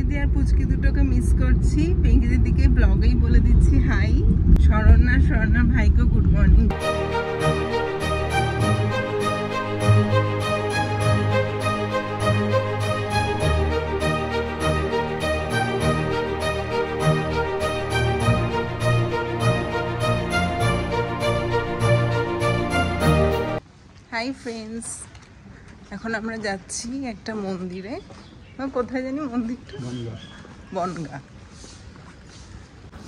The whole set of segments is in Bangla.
পিঙ্কিদি আর পুচকি দুটোকে মিস করছি। পিঙ্কিদির দিকে ব্লগেই বলে দিচ্ছি হাই। স্বর্ণা ভাইকে গুড মর্নিং। হাই ফ্রেন্ডস, এখন আমরা যাচ্ছি একটা মন্দিরে। কোথায় জানি মন্দিরটা? বনগা।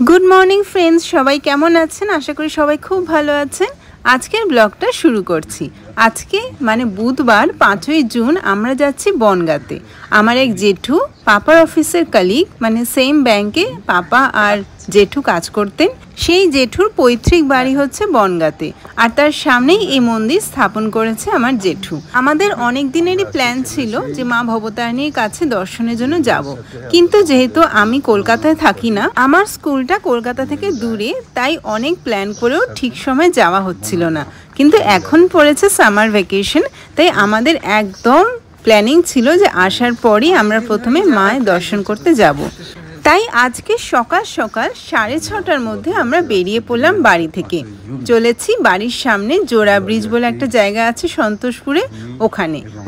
গুড মর্নিং ফ্রেন্ডস, সবাই কেমন আছেন? আশা করি সবাই খুব ভালো আছেন। আজকের ব্লগটা শুরু করছি। আজকে মানে বুধবার 5ই জুন আমরা যাচ্ছি বনগাঁতে। আমার এক জেঠু পাপার অফিসের কলিগ, মানে সেম ব্যাংকে পাপা আর জেঠু কাজ করতেন। সেই জেঠুর পৈতৃক বাড়ি হচ্ছে বনগাঁতে, আর তার সামনেই এই মন্দির স্থাপন করেছে আমার জেঠু। আমাদের অনেক দিনেরই প্ল্যান ছিল যে মা ভবতারিণীর কাছে দর্শনের জন্য যাব, কিন্তু যেহেতু আমি কলকাতায় থাকি না, আমার স্কুলটা কলকাতা থেকে দূরে, তাই অনেক প্ল্যান করেও ঠিক সময় যাওয়া হচ্ছিল না। কিন্তু এখন পড়েছে সামার ভ্যাকেশন, তাই আমাদের একদম প্ল্যানিং ছিল যে আসার পরই আমরা প্রথমে মায়ের দর্শন করতে যাব। তাই আজকে সকাল সকাল 6:30টার মধ্যে আমরা বেরিয়ে পড়লাম বাড়ি থেকে। চলেছি বাড়ির সামনে জোড়া ব্রিজ বলে একটা জায়গা আছে সন্তোষপুরে,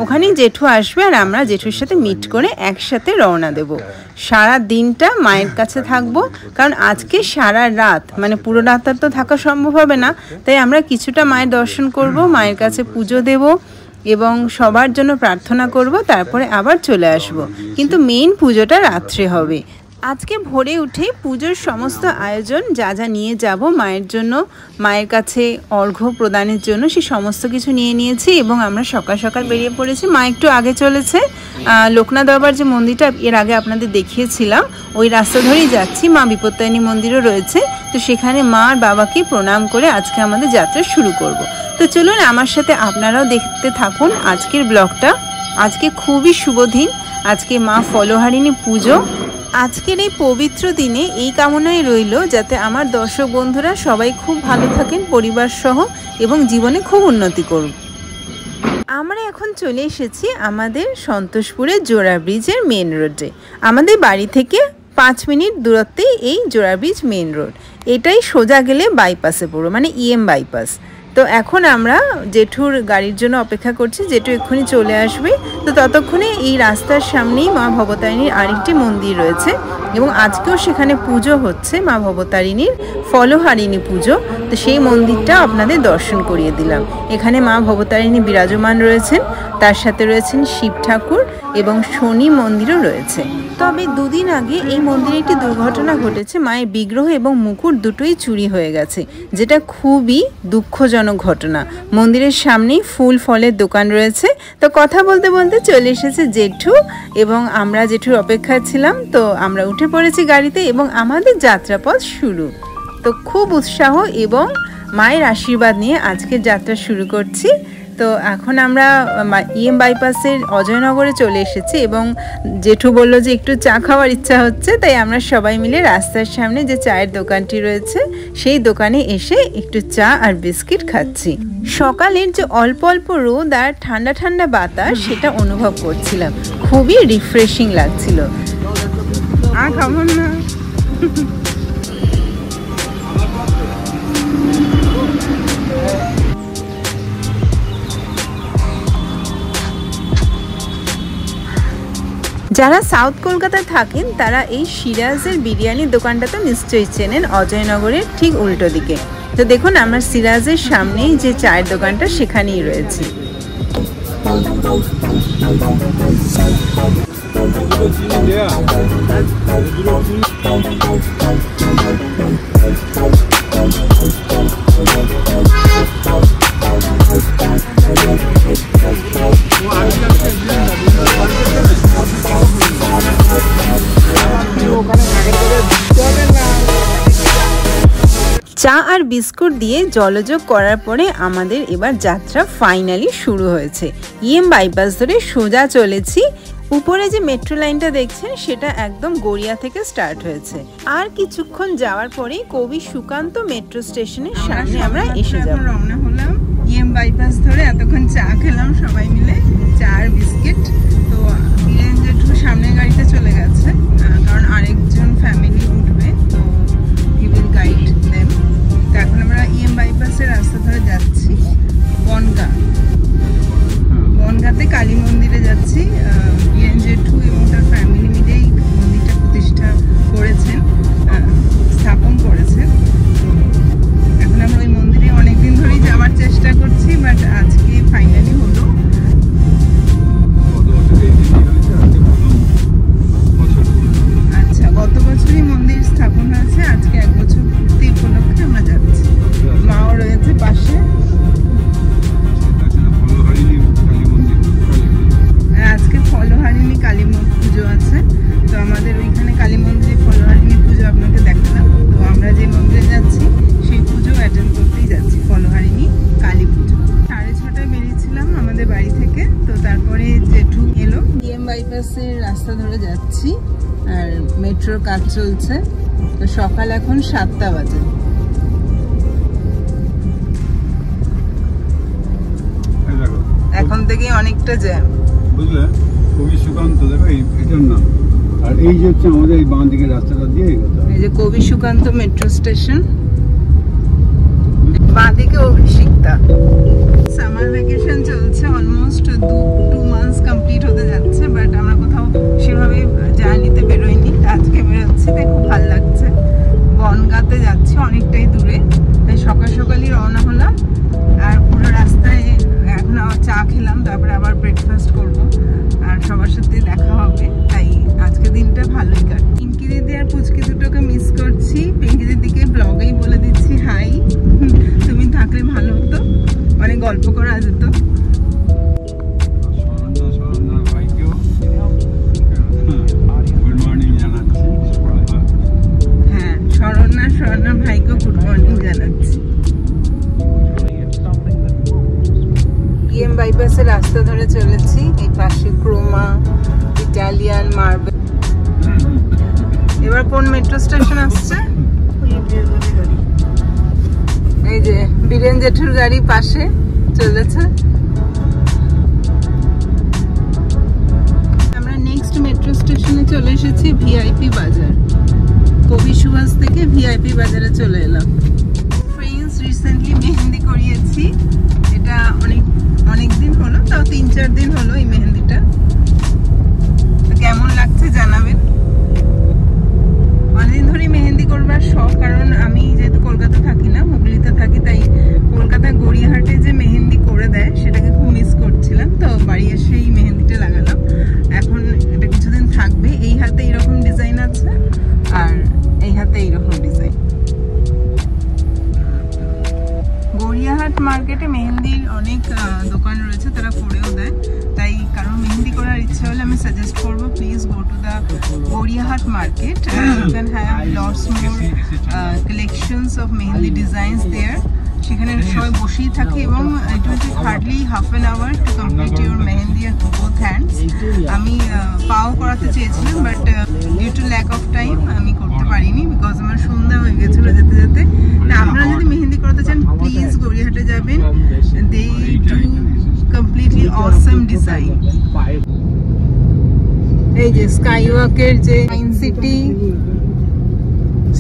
ওখানে জেঠু আসবে আর আমরা জেঠুর সাথে মিট করে একসাথে রওনা দেব। সারা দিনটা মায়ের কাছে থাকবো, কারণ আজকে সারা রাত মানে পুরো রাত তো থাকা সম্ভব হবে না, তাই আমরা কিছুটা মায়ের দর্শন করব, মায়ের কাছে পুজো দেব এবং সবার জন্য প্রার্থনা করব, তারপরে আবার চলে আসব। কিন্তু মেইন পুজোটা রাত্রে হবে। আজকে ভোরে উঠে পুজোর সমস্ত আয়োজন যা যা নিয়ে যাব মায়ের জন্য, মায়ের কাছে অর্ঘ্য প্রদানের জন্য, সে সমস্ত কিছু নিয়ে নিয়েছি এবং আমরা সকাল সকাল বেরিয়ে পড়েছি। মা একটু আগে চলেছে। লোকনাথ দরবার যে মন্দিরটা এর আগে আপনাদের দেখিয়েছিলাম, ওই রাস্তা ধরেই যাচ্ছি। মা বিপত্তারিণী মন্দিরও রয়েছে, তো সেখানে মা আর বাবাকে প্রণাম করে আজকে আমাদের যাত্রা শুরু করব। তো চলুন আমার সাথে আপনারাও দেখতে থাকুন আজকের ব্লগটা। আজকে খুবই শুভ দিন, আজকে মা ফলহারিণী পুজো। আজকের এই পবিত্র দিনে এই কামনাই রইল যাতে আমার দর্শক বন্ধুরা সবাই খুব ভালো থাকেন পরিবার সহ এবং জীবনে খুব উন্নতি করুন। আমরা এখন চলে এসেছি আমাদের সন্তোষপুরের জোড়া ব্রিজের মেন রোডে। আমাদের বাড়ি থেকে 5 মিনিট দূরত্বেই এই জোড়া ব্রিজ মেন রোড। এটাই সোজা গেলে বাইপাসে পড়ো, মানে ইএম বাইপাস। তো এখন আমরা জেঠুর গাড়ির জন্য অপেক্ষা করছি, জেঠু এক্ষুনি চলে আসবে। তো ততক্ষণে এই রাস্তার সামনেই মা ভবতারিণীর আরেকটি মন্দির রয়েছে এবং আজকেও সেখানে পুজো হচ্ছে, মা ভবতারিণীর ফলহারিণী পুজো। তো সেই মন্দিরটা আপনাদের দর্শন করিয়ে দিলাম। এখানে মা ভবতারিণী বিরাজমান রয়েছেন, তার সাথে রয়েছেন শিব ঠাকুর এবং শনি মন্দিরও রয়েছে। তবে 2 দিন আগে এই মন্দিরে একটি দুর্ঘটনা ঘটেছে, মায়ের বিগ্রহ এবং মুকুট দুটোই চুরি হয়ে গেছে, যেটা খুবই দুঃখজনক ঘটনা। মন্দিরের সামনেই ফুল ফলের দোকান রয়েছে। তো কথা বলতে বলতে চলে এসেছে জেঠু এবং আমরা জেঠুর অপেক্ষায় ছিলাম। তো আমরা উঠে পড়েছি গাড়িতে এবং আমাদের যাত্রাপথ শুরু। তো খুব উৎসাহ এবং মায়ের আশীর্বাদ নিয়ে আজকের যাত্রা শুরু করছি। তো এখন আমরা ইএম বাইপাসের অজয়নগরে চলে এসেছি এবং জেঠু বলল যে একটু চা খাওয়ার ইচ্ছা হচ্ছে, তাই আমরা সবাই মিলে রাস্তার সামনে যে চায়ের দোকানটি রয়েছে সেই দোকানে এসে একটু চা আর বিস্কিট খাচ্ছি। সকালের যে অল্প অল্প রোদ আর ঠান্ডা ঠান্ডা বাতাস সেটা অনুভব করছিলাম, খুবই রিফ্রেশিং লাগছিল। খাবো না। যারা সাউথ কলকাতায় থাকেন তারা এই সিরাজের বিরিয়ানির দোকানটা তো নিশ্চয়ই চেনেন, অজয়নগরের ঠিক উল্টো দিকে। তো দেখুন আমরা সিরাজের সামনেই যে চায়ের দোকানটা সেখানেই রয়েছি। চা আর বিস্কুট দিয়ে জলযোগ করার পরে আমাদের এবার যাত্রা ফাইনালি শুরু হয়েছে। ইএম বাইপাস ধরে সোজা চলেছি। উপরে যে মেট্রো লাইনটা দেখছেন সেটা একদম গড়িয়া থেকে স্টার্ট হয়েছে। আর কিছুক্ষণ যাওয়ার পরেই কবি সুকান্ত মেট্রো স্টেশনের সামনে আমরা এসে যাব। রওনা হলাম ইএম বাইপাস ধরে। এতক্ষণ চা খেলাম সবাই মিলে, চা আর বিস্কিট। তো জেঠু সামনের গাড়িতে চলে গেছে, আর মেট্রোর কাজ চলছে। তো সকাল এখন 7টা বাজে। এখন থেকে অনেকটা জ্যাম, বুঝলে? কবি সুকান্ত, দেখো এটার নাম। আর এই যে হচ্ছে আমাদের এই বাঁ দিকের রাস্তাটা দিয়ে এই যে কবি সুকান্ত মেট্রো স্টেশন, বাঁ দিকে অভিষিক্তা। সামার ভ্যাকেশন চলছে, অলমোস্ট 2 মান্থস কমপ্লিট হতে যাচ্ছে, বাট আমরা কোথাও সেভাবে জার্নিতে বেরোইনি। আজকে বেরোচ্ছি, তাই খুব ভালো লাগছে। বনগাঁতে যাচ্ছি, অনেকটাই দূরে, তাই সকাল সকালই রওনা হলাম। আর পুরো রাস্তায় এখন আবার চা খেলাম, তারপরে আবার ব্রেকফাস্ট করব, আর সবার সাথে দেখা হবে। তাই আজকে দিনটা ভালোই কাটে। পিঙ্কি দিদি আর পুচকি দুটোকে মিস করছি। পিঙ্কি দিদিকে ব্লগেই বলে দিচ্ছি হাই, তুমি থাকলে ভালো হতো, অনেক গল্প করা যেত। হ্যাঁ, স্বর্ণা ভাইকে গুড মর্নিং জানাচ্ছি। বাইপাসের রাস্তা ধরে চলেছি, এই পাশে ক্রোমা, ইটালিয়ান, মার্বেল। এবার কোন মেট্রো স্টেশন আসছে? এই যে বীরেন জেঠুর গাড়ি পাশে চলেছে। আমরা নেক্সট মেট্রো স্টেশনে চলে এসেছি, ভিআইপি বাজার। কবি সুভাষ থেকে ভিআইপি বাজারে চলে এলাম। ফ্রেন্ডস, রিসেন্টলি মেহেন্দি করিয়েছি। এটা অনেক দিন হলো, তাও 3-4 দিন হলো এই মেহেন্দিটা। কেমন লাগছে জানাবেন। অনেকদিন ধরে মেহেন্দি করবার শখ, কারণ আমি যেহেতু কলকাতা থাকি না, হুগলিতে থাকি, তাই কলকাতায় গড়িয়াহাটে যে মেহেন্দি করে দেয় সেটাকে খুব মিস করছিলাম। তো বাড়ি এসে এই মেহেন্দিটা লাগালাম। এখন এটা কিছুদিন থাকবে। এই হাতে এইরকম ডিজাইন আছে, আর এই হাতে এইরকম ডিজাইন। গড়িয়াহাট মার্কেটে মেহেন্দির অনেক দোকান রয়েছে, তারা করেও দেয়। তাই কারণ মেহেন্দি করার ইচ্ছা হলে আমি সাজেস্ট করবো, please go to the Gariahat market. You can have lots more collections of mehendi designs there. সেখানে সবাই বসেই থাকে, এবং it will take hardly half an hour to complete your mehendi on both hands. আমি পাও করাতে চেয়েছিলাম, but due to lack of time আমি করতে পারিনি, বিকজ আমার সন্ধ্যা হয়ে গেছিলো যেতে যেতে। আপনারা যদি মেহেন্দি করাতে চান, প্লিজ গড়িয়াহাটে যাবেন। They do completely awesome design. এই যে স্কাই ওয়াকের যে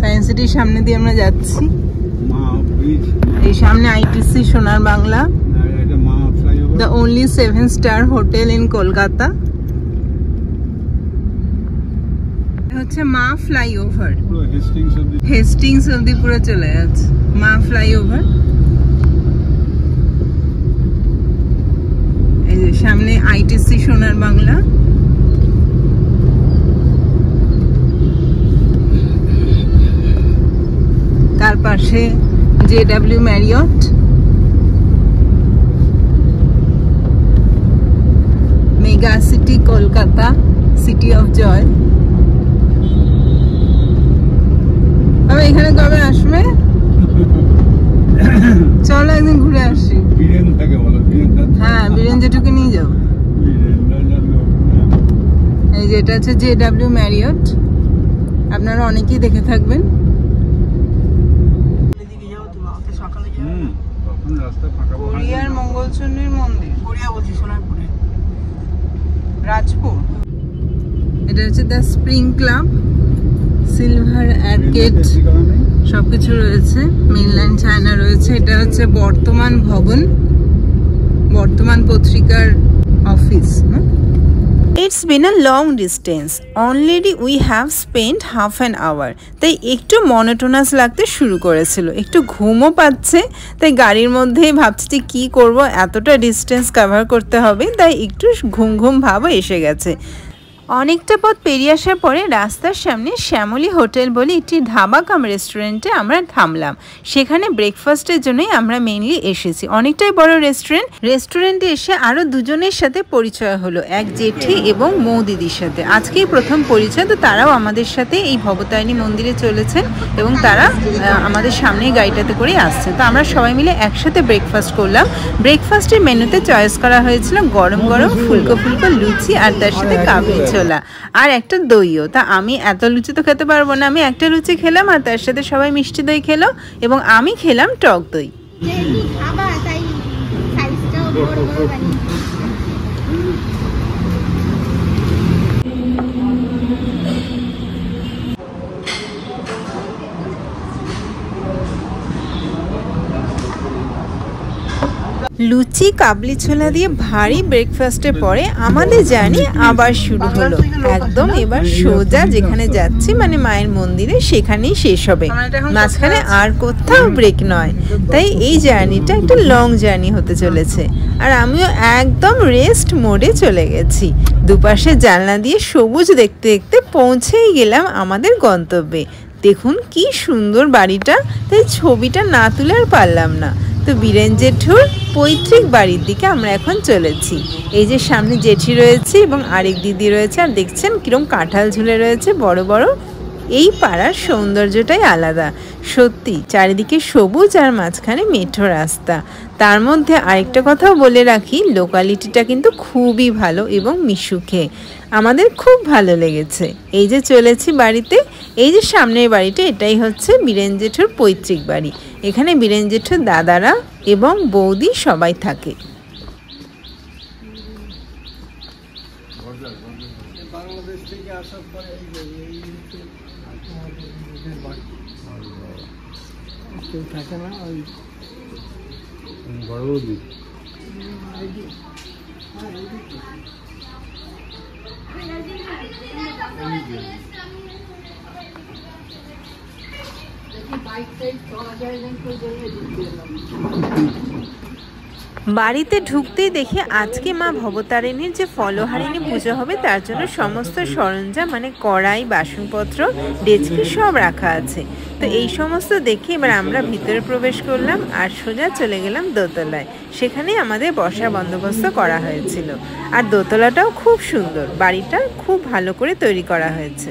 সায়েন্স সিটির সামনে দিয়ে আমরা যাচ্ছি। এই সামনে আইটিসি সোনার Bangla, the only 7-star hotel in Kolkata. হচ্ছে মা ফ্লাইওভার, হেস্টিংস অব্দি পুরো চলে যাচ্ছে মা ফ্লাইওভার। এই যে সামনে আইটিসি সোনার বাংলা। তার পাশে JW Marriott, mega city Kolkata, city of joy. এখানে কবে আসবে? চলো একদিন ঘুরে আসি। হ্যাঁ, বীরেন জেঠুকে নিয়ে যাবো। এই যে এটা হচ্ছে JW ম্যারিয়ট, আপনারা অনেকেই দেখে থাকবেন। গড়িয়ার মঙ্গলচণ্ডীর মন্দির, রাজপুর। এটা হচ্ছে the spring club, silver arcade, সবকিছু রয়েছে। মেনল্যান্ড চায়না রয়েছে। এটা হচ্ছে বর্তমান ভবন, বর্তমান পত্রিকার office. It's been a long distance. Already we have spent half an hour. তাই একটু মনোটোনাস লাগতে শুরু করেছিল, একটু ঘুমও পাচ্ছে। তাই গাড়ির মধ্যেই ভাবছি যে কী করবো, এতটা ডিস্টেন্স কভার করতে হবে, তাই একটু ঘুম ভাবও এসে গেছে। অনেকটা পথ পেরিয়ে আসার পরে রাস্তার সামনে শ্যামলী হোটেল বলে একটি ধাবা কাম রেস্টুরেন্টে আমরা থামলাম। সেখানে ব্রেকফাস্টের জন্যই আমরা মেইনলি এসেছি। অনেকটাই বড় রেস্টুরেন্টে এসে আরও দুজনের সাথে পরিচয় হলো, এক জেঠি এবং মৌ দিদির সাথে। আজকেই প্রথম পরিচয়। তো তারাও আমাদের সাথে এই ভবতারিণী মন্দিরে চলেছেন, এবং তারা আমাদের সামনে গাড়িটাতে করে আসছেন। তো আমরা সবাই মিলে একসাথে ব্রেকফাস্ট করলাম। ব্রেকফাস্টের মেনুতে চয়েস করা হয়েছিল গরম গরম ফুলকো ফুলকো লুচি, আর তার সাথে কাবলি ছোলা। ছোলা আর একটা দইও। তা আমি এত লুচি তো খেতে পারবো না, আমি একটা লুচি খেলাম আর তার সাথে সবাই মিষ্টি দই খেলো এবং আমি খেলাম টক দই। লুচি কাবলি ছোলা দিয়ে ভারী ব্রেকফাস্টের পরে আমাদের জার্নি আবার শুরু হলো। একদম এবার সোজা যেখানে যাচ্ছি মানে মায়ের মন্দিরে সেখানেই শেষ হবে, মাঝখানে আর কোথাও ব্রেক নয়। তাই এই জার্নিটা একটা লং জার্নি হতে চলেছে আর আমিও একদম রেস্ট মোডে চলে গেছি। দুপাশে জানলা দিয়ে সবুজ দেখতে দেখতে পৌঁছেই গেলাম আমাদের গন্তব্যে। দেখুন কি সুন্দর বাড়িটা, তাই ছবিটা না তুলে আর পারলাম না। তো বীরেন জেঠুর পৈতৃক বাড়ির দিকে আমরা এখন চলেছি। এই যে সামনে জেঠি রয়েছে এবং আরেক দিদি রয়েছে, আর দেখছেন কিরম কাঁঠাল ঝুলে রয়েছে বড় বড়। এই পাড়ার সৌন্দর্যটাই আলাদা সত্যি, চারিদিকে সবুজ আর মাঝখানে মেঠো রাস্তা। তার মধ্যে আরেকটা কথাও বলে রাখি, লোকালিটিটা কিন্তু খুবই ভালো এবং মিশুকে, আমাদের খুব ভালো লেগেছে। এই যে চলেছি বাড়িতে, এই যে সামনের বাড়িটা এটাই হচ্ছে বীরেন জেঠুর পৈতৃক বাড়ি। এখানে বীরেন জেঠুর দাদারা এবং বৌদি সবাই থাকে। বাংলাদেশ থেকে আসার পরে থাকে না ওই বড় বৌদি। বাড়িতে ঢুকতেই দেখি আজকে মা ভবতারিণীর যে ফলহারিণী পুজো হবে তার জন্য সমস্ত সরঞ্জাম মানে কড়াই, বাসনপত্র, ডেচকি সব রাখা আছে। তো এই সমস্ত দেখে এবার আমরা ভিতরে প্রবেশ করলাম আর সোজা চলে গেলাম দোতলায়। সেখানে আমাদের বসার বন্দোবস্ত করা হয়েছিল আর দোতলাটাও খুব সুন্দর, বাড়িটা খুব ভালো করে তৈরি করা হয়েছে।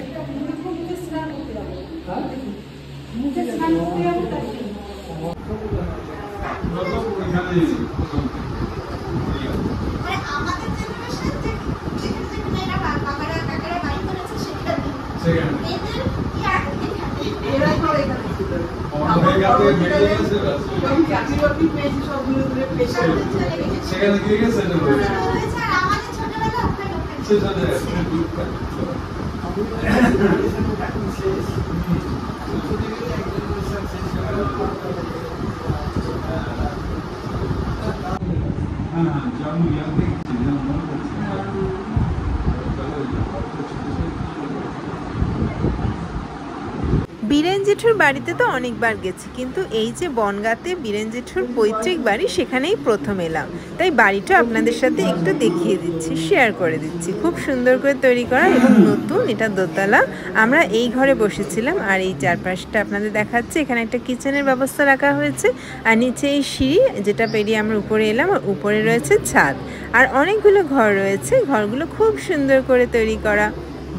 বীরেন জেঠুর বাড়িতে তো অনেকবার গেছি, কিন্তু এই যে বনগাঁতে বীরেন জেঠুর পৈতৃক বাড়ি সেখানেই প্রথম এলাম। তাই বাড়িটা আপনাদের সাথে একটু দেখিয়ে দিচ্ছি, শেয়ার করে দিচ্ছি। খুব সুন্দর করে তৈরি করা এবং নতুন, এটা দোতলা। আমরা এই ঘরে বসেছিলাম আর এই চারপাশটা আপনাদের দেখাচ্ছে। এখানে একটা কিচেনের ব্যবস্থা রাখা হয়েছে আর নিচে এই সিঁড়ি যেটা পেরিয়ে আমরা উপরে এলাম, আর উপরে রয়েছে ছাদ আর অনেকগুলো ঘর রয়েছে। ঘরগুলো খুব সুন্দর করে তৈরি করা।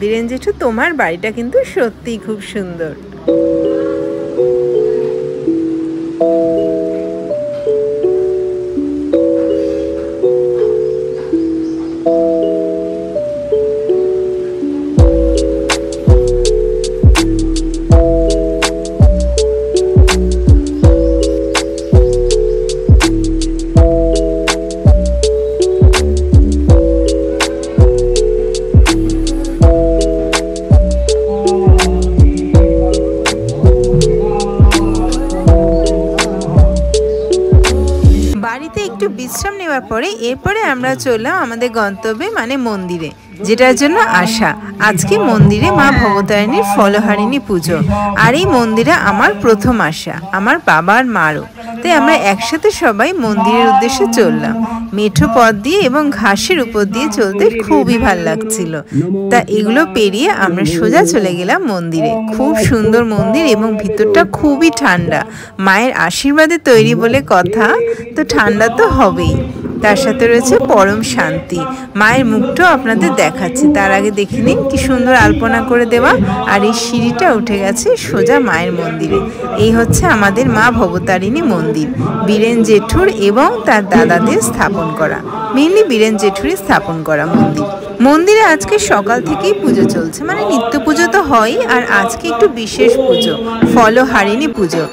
বীরেন জেঠু তোমার বাড়িটা কিন্তু সত্যিই খুব সুন্দর। বিশ্রাম নেওয়ার পরে এরপরে আমরা চললাম আমাদের গন্তব্যে মানে মন্দিরে, যেটার জন্য আসা। আজকে মন্দিরে মা ভবতারিণীর ফলহারিণী পুজো, আর এই মন্দিরে আমার প্রথম আসা, আমার বাবার মারও। তাই আমরা একসাথে সবাই মন্দিরের উদ্দেশ্যে চললাম। মেঠো পথ দিয়ে এবং ঘাসের উপর দিয়ে চলতে খুবই ভাল লাগছিল। তা এগুলো পেরিয়ে আমরা সোজা চলে গেলাম মন্দিরে। খুব সুন্দর মন্দির এবং ভিতরটা খুবই ঠান্ডা। মায়ের আশীর্বাদে তৈরি বলে কথা, তো ঠান্ডা তো হবেই। তার সাথে রয়েছে পরম শান্তি। মায়ের মুখটাও আপনাদের দেখাচ্ছি, তার আগে দেখে নিন কি সুন্দর আলপনা করে দেওয়া। আর এই সিঁড়িটা উঠে গেছে সোজা মায়ের মন্দিরে। এই হচ্ছে আমাদের মা ভবতারিণী মন্দির, বীরেন জেঠুর এবং তার দাদাদের স্থাপন করা, মেনলি বীরেন জেঠুরই স্থাপন করা মন্দির। মন্দিরে আজকে সকাল থেকেই পুজো চলছে, মানে নিত্য পুজো তো হয়, আর আজকে একটু বিশেষ পুজো, ফলহারিণী পুজো।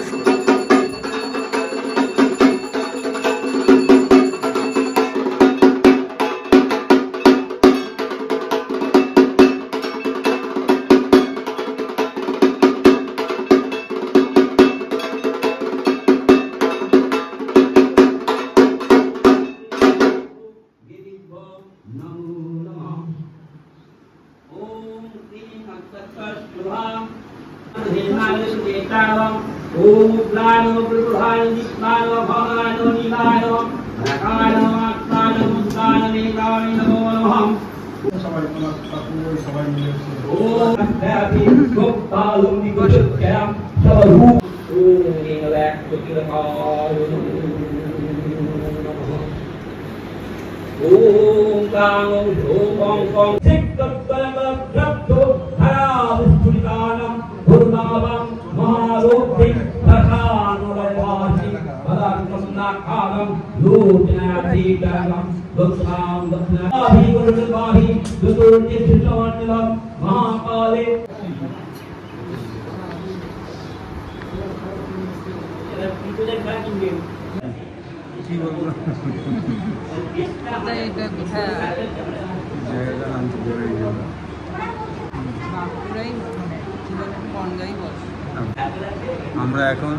আমরা এখন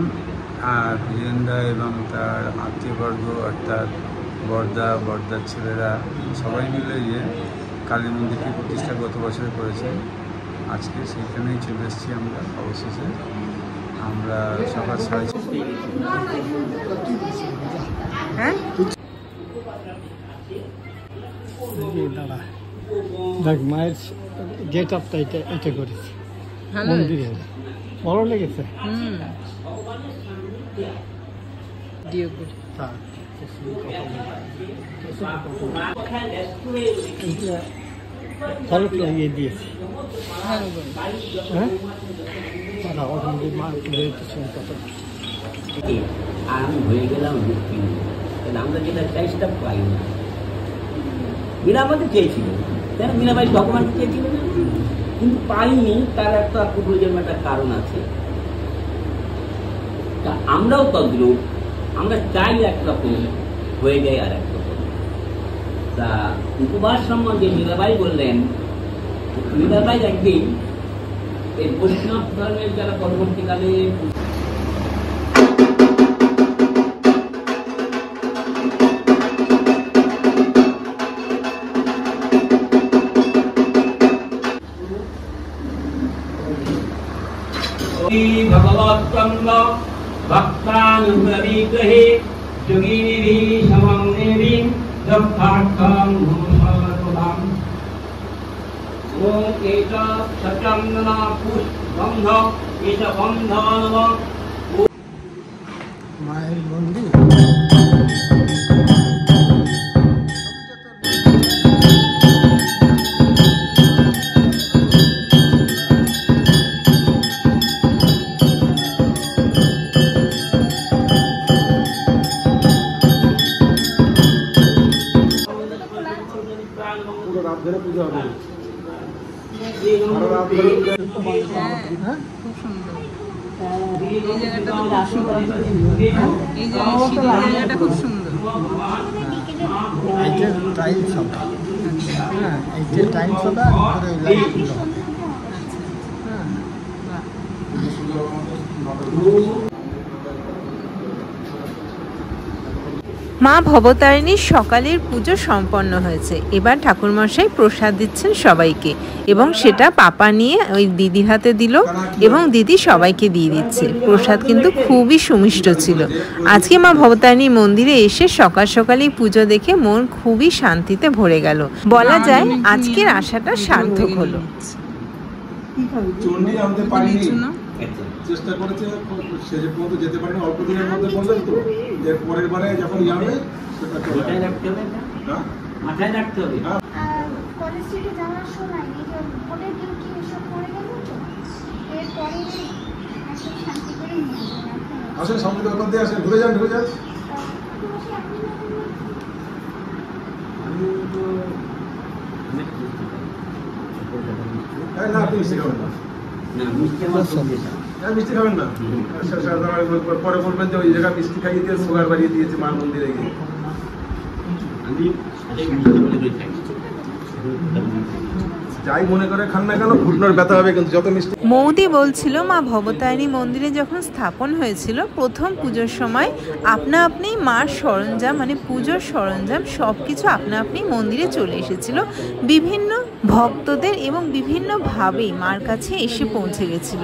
হিরেন্দা এবং তার আত্মীয়বর্গ অর্থাৎ বর্দার ছেলেরা সবাই মিলে গিয়ে কালী মন্দিরকে প্রতিষ্ঠা গত বছরে করেছে। আজকে সেইখানেই চলে এসেছি আমরা। অবশেষে আমরা সকাল 6:30। হ্যাঁ দেখ মায়ের গেট আপটা এটা করেছে মন্দিরে, ভালো লেগেছে। ফলক লাগিয়ে দিয়েছি। আর আমি হয়ে গেলাম মুক্তি। আমরা যেটা চাই সেটা পাই না। মীরাবাই চেয়েছিল, তাই মীরাবাই ডকুমেন্ট চেয়েছিল না, কিন্তু পাইনি। তার একটা পূর্বজন্ম একটা কারণ আছে। তা আমরাও তদ্রূপ, আমরা চাই একরকম, হয়ে যায় আর একরকম। তা উপবাস সম্বন্ধে মীরাবাই বললেন, মীরাবাই একদিন এই বৈষ্ণব ধর্মের যারা পরবর্তীকালে भगवत्तंग भक्तानुग्रहे जोगिनिभिः समं देवी दत्तार्थं भूषणं ओम एत सचंदना पुष्पबंध एत बंधनव মায়ের মন্দির। মা ভবতারিণীর সকালের পুজো সম্পন্ন হয়েছে। এবার ঠাকুরমশাই প্রসাদ দিচ্ছেন সবাইকে, এবং সেটা পাপা নিয়ে ওই দিদির হাতে দিল, এবং দিদি সবাইকে দিয়ে দিচ্ছে। প্রসাদ কিন্তু খুবই সুমিষ্ট ছিল। আজকে মা ভবতারিণীর মন্দিরে এসে সকাল সকালেই পুজো দেখে মন খুবই শান্তিতে ভরে গেল। বলা যায় আজকের আশাটা সার্থক হলো। চেষ্টা করেছে, শেষ পর্যন্ত যেতে পারেনি। অল্প দিনের মধ্যে বললেন তো যে পরের বারে যখন যাবে সেটা মাথায় রাখতে হবে। কলেজ থেকে যাওয়ার সময় ভোটের ডিউটি এসব করে গেল তো, এরপরে শান্তি করে নিয়ে আসেন, সামনে দরকার দিয়ে আসেন, ঘুরে যান। আমি তো না আপনি মিষ্টি খাবেন না। না মিষ্টি আমার খুব নেশা। হ্যাঁ মিষ্টি খাবেন না। পরে বলবেন যে ওই জায়গায় মিষ্টি খাইয়ে দিয়ে সুগার বাড়িয়ে দিয়েছে মার মন্দিরে গিয়ে। আমি সাথে মিষ্টি বলে করে থাকি। যাই মনে করে খান না কেন ঘুটনোর ব্যথা হবে, কিন্তু যত মিষ্টি। মৌদি বলছিল মা ভবতারিণী মন্দিরে যখন স্থাপন হয়েছিল প্রথম পুজোর সময় আপনা আপনি মার সরঞ্জাম মানে পুজোর সরঞ্জাম সব কিছু আপনা আপনি মন্দিরে চলে এসেছিল, বিভিন্ন ভক্তদের এবং বিভিন্নভাবেই মার কাছে এসে পৌঁছে গেছিল।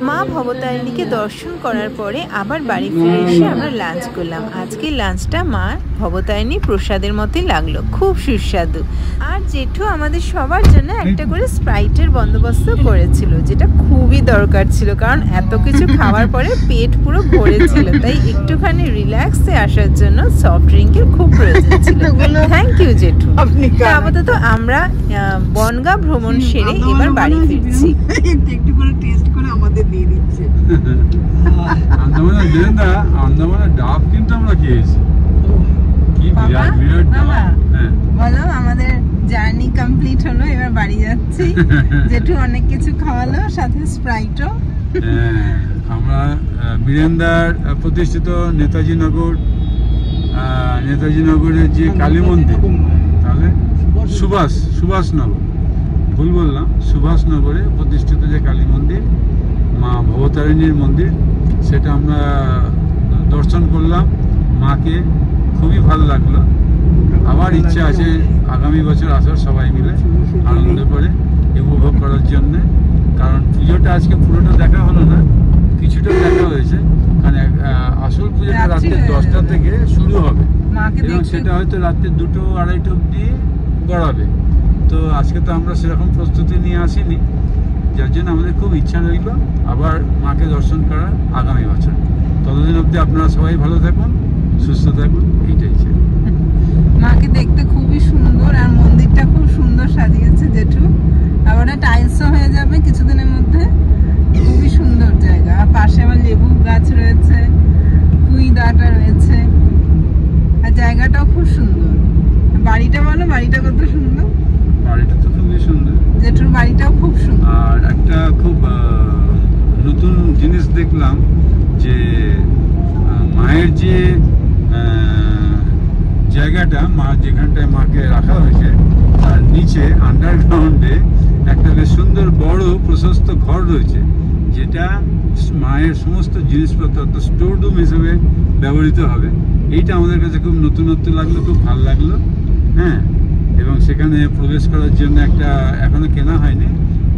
মা ভবতারিণীকে দর্শন করার পরে আবার বাড়ি ফিরে এসে আমরা লাঞ্চ করলাম। আজকে লাঞ্চটা মা ভবতারিণী প্রসাদের মতোই লাগলো, খুব সুস্বাদু। আর জেঠু আমাদের সবার জন্য একটা করে স্প্রাইটের বন্দোবস্ত করেছিল, যেটা খুবই দরকার ছিল, কারণ এত কিছু খাওয়ার পরে পেট পুরো ভরেছিল, তাই একটুখানি রিল্যাক্সে আসার জন্য সফট ড্রিঙ্কের খুব প্রয়োজন ছিল। থ্যাংক ইউ জেঠু। আপাতত আমরা বনগা ভ্রমণ সেরে এবার বাড়ি ফিরছি। একটু করে টেস্ট করে আমাদের দিয়ে দিচ্ছে। আন্দামানের ডাব কিন্তু আমরা খেয়েছি, কি বিরাট বিরাট ডাব। হ্যাঁ বলো, আমাদের জার্নি কমপ্লিট হলো, এবার বাড়ি যাচ্ছি। জেঠু অনেক কিছু খাওয়ালো, সাথে স্প্রাইটও। আমরা বীরেন্দার প্রতিষ্ঠিত নেতাজিনগরের যে কালী মন্দির, তাহলে সুভাষনগর ভুল বললাম, সুভাষনগরে প্রতিষ্ঠিত যে কালী মন্দির মা ভবতারিণীর মন্দির, সেটা আমরা দর্শন করলাম। মাকে খুবই ভালো লাগলো। আবার ইচ্ছা আছে আগামী বছর আসার, সবাই মিলে আনন্দ করে উপভোগ করার জন্যে। কারণ পুজোটা আজকে পুরোটা দেখা হলো না, কিছুটা দেখা হয়েছে, কারণ আসল পুজোটা রাত্রি 10টা থেকে শুরু হবে এবং সেটা হয়তো রাত্রি 2-2:30 অবধি গড়াবে। তো আজকে তো আমরা সেরকম প্রস্তুতি নিয়ে আসিনি, যার জন্য আমাদের খুব ইচ্ছা রইল আবার মাকে দর্শন করার আগামী বছর। ততদিন অবধি আপনারা সবাই ভালো থাকুন, সুস্থ থাকুন, এইটাই চাই। মাকে দেখতে খুবই সুন্দর, আর মন্দিরটা খুব সুন্দর সাজিয়েছে জেঠু। আবার টাইলসও হয়ে যাবে কিছুদিনের মধ্যে, খুবই সুন্দর জায়গা। আর পাশে আবার লেবু গাছ রয়েছে, কুই ডাঁটা রয়েছে, আর জায়গাটাও খুব সুন্দর। বাড়িটা বলো, বাড়িটা কত সুন্দর। বাড়িটা তো খুবই সুন্দর, জেঠুর বাড়িটাও খুব সুন্দর। আর একটা খুব নতুন জিনিস দেখলাম যে মায়ের যে জায়গাটা, মা যেখানটায় মাকে রাখা হয়েছে তার নিচে আন্ডারগ্রাউন্ডে একটা বেশ সুন্দর বড় প্রশস্ত ঘর রয়েছে, যেটা মায়ের সমস্ত জিনিসপত্র অর্থাৎ স্টোর রুম হিসেবে ব্যবহৃত হবে। এইটা আমাদের কাছে খুব নতুনত্ব লাগলো, খুব ভালো লাগলো। হ্যাঁ, এবং সেখানে প্রবেশ করার জন্য একটা এখনো কেনা হয়নি,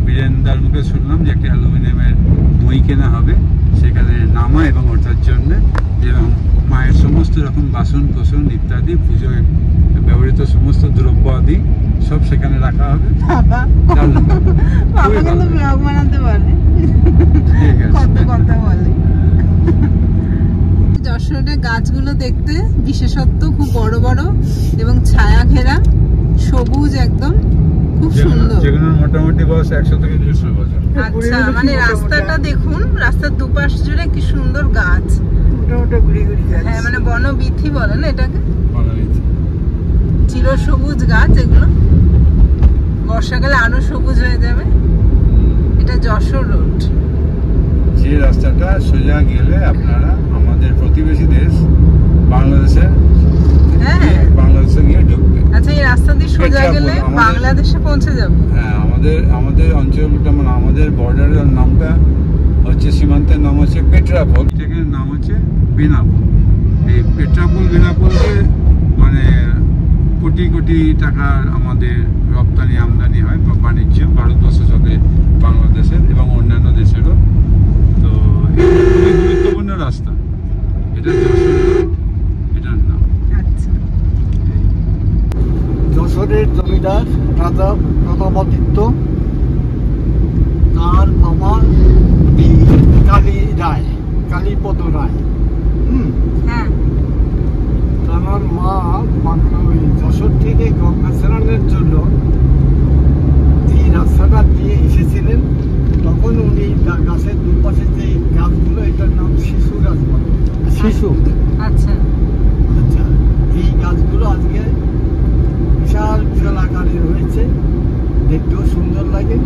বীরেন্দার মুখে শুনলাম যে একটা অ্যালুমিনিয়ামের মই কেনা হবে সেখানে নামা এবং ওঠার জন্য, এবং মায়ের সমস্ত রকম বাসন কোসন ইত্যাদি পুজোয় ব্যবহৃত সমস্ত দ্রব্য আদি সব সেখানে রাখা হবে। যশোরের গাছগুলো দেখতে বিশেষত্ব খুব বড় বড় এবং ছায়া ঘেরা, সবুজ একদম, খুব সুন্দর। যেগুলোর মোটামুটি বয়স 100 থেকে 150 বছর। আচ্ছা, মানে রাস্তাটা দেখুন, রাস্তার দুপাশ জুড়ে কি সুন্দর গাছ। হ্যাঁ, মানে বনবীথি বলে না এটাকে, চিরসবুজ গাছ এগুলো। বর্ষাকালে আরো সবুজ হয়ে যাবে। এটা যশোর রোড। যে রাস্তাটা সোজা গেলে আপনারা আমাদের প্রতিবেশী দেশ বাংলাদেশে, হ্যাঁ বাংলাদেশে গিয়ে ঢুকবে। আচ্ছা, এই রাস্তা দিয়ে সোজা গেলে বাংলাদেশে পৌঁছে যাবে। হ্যাঁ, আমাদের অঞ্চলটা মানে আমাদের বর্ডারের নামটা হচ্ছে, সীমান্তের নাম হচ্ছে পেট্রাপোল, এটাকে নাম হচ্ছে বেনাপোল। এই পেট্রাপোল বেনাপোলকে মানে কোটি কোটি টাকার আমাদের রপ্তানি আমদানি হয় বা বাণিজ্য ভারতবর্ষের সাথে বাংলাদেশের এবং অন্যান্য দেশেরও। তো এটা খুবই গুরুত্বপূর্ণ রাস্তা, এটা যশোর রোড এটার নাম। আচ্ছা, যশোরের জমিদার রাজা প্রতাপাদিত্য, তার আমার কালীপদ রায়, হ্যাঁ, তার মা যশোর থেকে গঙ্গা স্নানের জন্য এই রাস্তাটা দিয়ে এসেছিলেন। তখন উনি গাছের দুপাশে যে গাছগুলো, এটার নাম শিশু গাছ বলে। শিশু, আচ্ছা আচ্ছা, এই গাছগুলো আজকে বিশাল বিশাল আকারে রয়েছে, দেখতেও সুন্দর লাগে।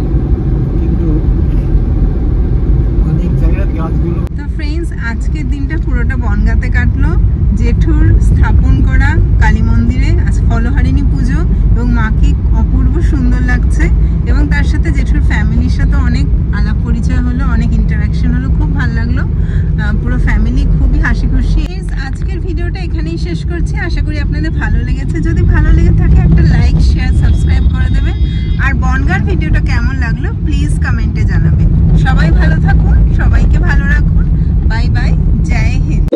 আজকের দিনটা পুরোটা বনগাঁতে কাটলো। জেঠুর স্থাপন করা কালী মন্দিরে আজ ফলহারিণী পুজো এবং মাকে অপূর্ব সুন্দর লাগছে, এবং তার সাথে জেঠুর ফ্যামিলির সাথে অনেক আলাপ পরিচয় হলো, অনেক ইন্টারাকশন হলো, খুব ভালো লাগলো। পুরো ফ্যামিলি খুবই হাসি খুশি। আজকের ভিডিওটা এখানেই শেষ করছি, আশা করি আপনাদের ভালো লেগেছে। যদি ভালো লেগে থাকে একটা লাইক, শেয়ার, সাবস্ক্রাইব করে দেবেন। আর বনগাঁর ভিডিওটা কেমন লাগলো প্লিজ কমেন্টে জানাবেন। সবাই ভালো থাকুন, সবাইকে ভালো রাখুন। বাই বাই, জয় হিন্দ।